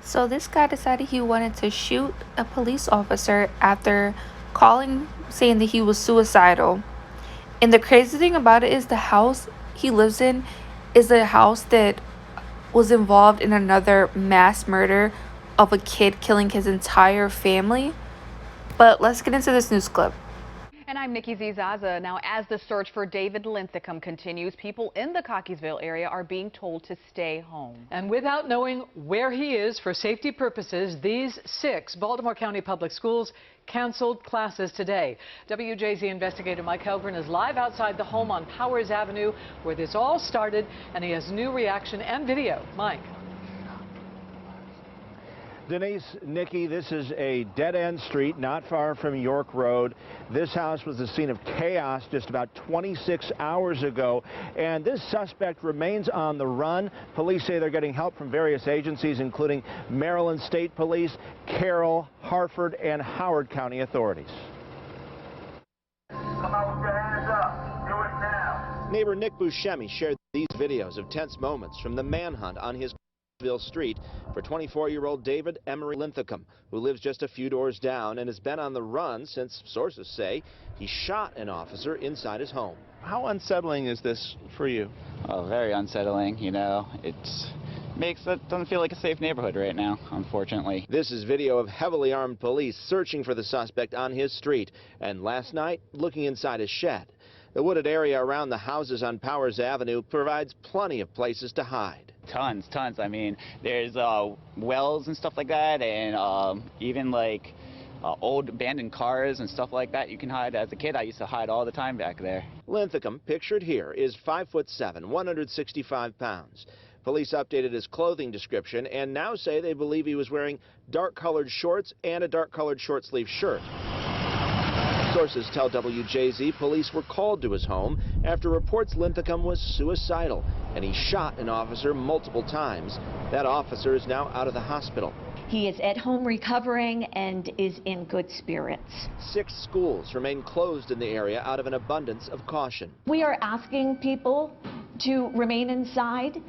So this guy decided he wanted to shoot a police officer after calling saying that he was suicidal. And the crazy thing about it is the house he lives in is a house that was involved in another mass murder of a kid killing his entire family. But let's get into this news clip. And I'm Nikki Zizaza. Now, as the search for David Limthicum continues, people in the Cockeysville area are being told to stay home. And without knowing where he is for safety purposes, these 6 Baltimore County public schools canceled classes today. WJZ investigator Mike Helgren is live outside the home on Powers Avenue where this all started, and he has new reaction and video. Mike. Denise, Nikki, this is a dead-end street not far from York Road. This house was the scene of chaos just about 26 hours ago, and this suspect remains on the run. Police say they're getting help from various agencies, including Maryland State Police, Carroll, Hartford, and Howard County authorities. Come out with your hands up. Do it now. Neighbor Nick Buscemi shared these videos of tense moments from the manhunt on his Street for 24-year-old David Emery Limthicum, who lives just a few doors down and has been on the run since sources say he shot an officer inside his home. How unsettling is this for you? Oh, very unsettling. You know, it doesn't feel like a safe neighborhood right now, unfortunately. This is video of heavily armed police searching for the suspect on his street, and last night looking inside his shed. The wooded area around the houses on Powers Avenue provides plenty of places to hide. Tons. I mean, there's wells and stuff like that, and even like old abandoned cars and stuff like that you can hide. As a kid, I used to hide all the time back there. Limthicum, pictured here, is 5'7", 165 pounds. Police updated his clothing description and now say they believe he was wearing dark-colored shorts and a dark-colored short-sleeve shirt. Sources tell WJZ police were called to his home after reports Limthicum was suicidal, and he shot an officer multiple times. That officer is now out of the hospital. He is at home recovering and is in good spirits. 6 schools remain closed in the area out of an abundance of caution. We are asking people to remain inside.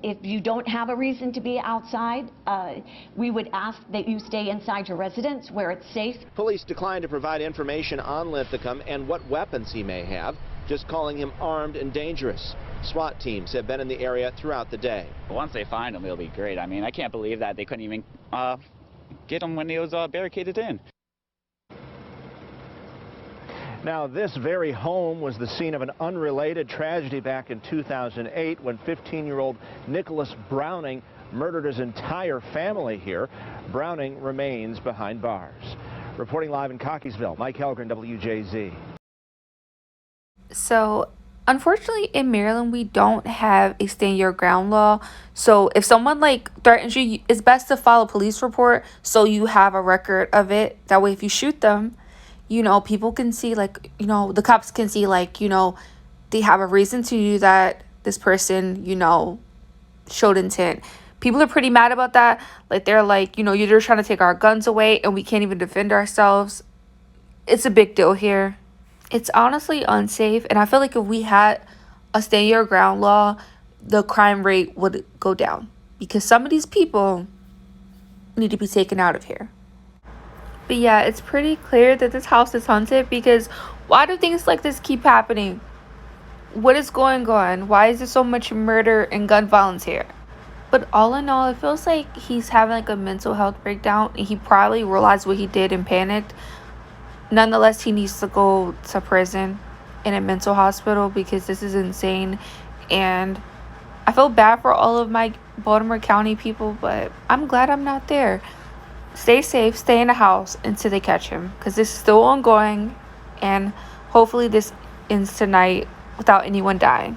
If you don't have a reason to be outside, we would ask that you stay inside your residence where it's safe. Police declined to provide information on Limthicum and what weapons he may have, just calling him armed and dangerous. SWAT teams have been in the area throughout the day. Once they find him, it'll be great. I mean, I can't believe that they couldn't even get him when he was barricaded in. Now, this very home was the scene of an unrelated tragedy back in 2008 when 15-year-old Nicholas Browning murdered his entire family here. Browning remains behind bars. Reporting live in Cockeysville, Mike Helgren, WJZ. So, unfortunately, in Maryland, we don't have a stand your ground law. So if someone threatens you, it's best to file a police report so you have a record of it. That way, if you shoot them, people can see, the cops can see, they have a reason to do that. This person, showed intent. People are pretty mad about that. They're you're just trying to take our guns away and we can't even defend ourselves. It's a big deal here. It's honestly unsafe. And I feel like if we had a stand your ground law, the crime rate would go down. Because some of these people need to be taken out of here. But yeah, it's pretty clear that this house is haunted because why do things like this keep happening? What is going on? Why is there so much murder and gun violence here? But all in all, it feels like he's having a mental health breakdown and he probably realized what he did and panicked. Nonetheless, he needs to go to prison in a mental hospital because this is insane. And I feel bad for all of my Baltimore County people, but I'm glad I'm not there. Stay safe, stay in the house until they catch him because this is still ongoing and hopefully this ends tonight without anyone dying.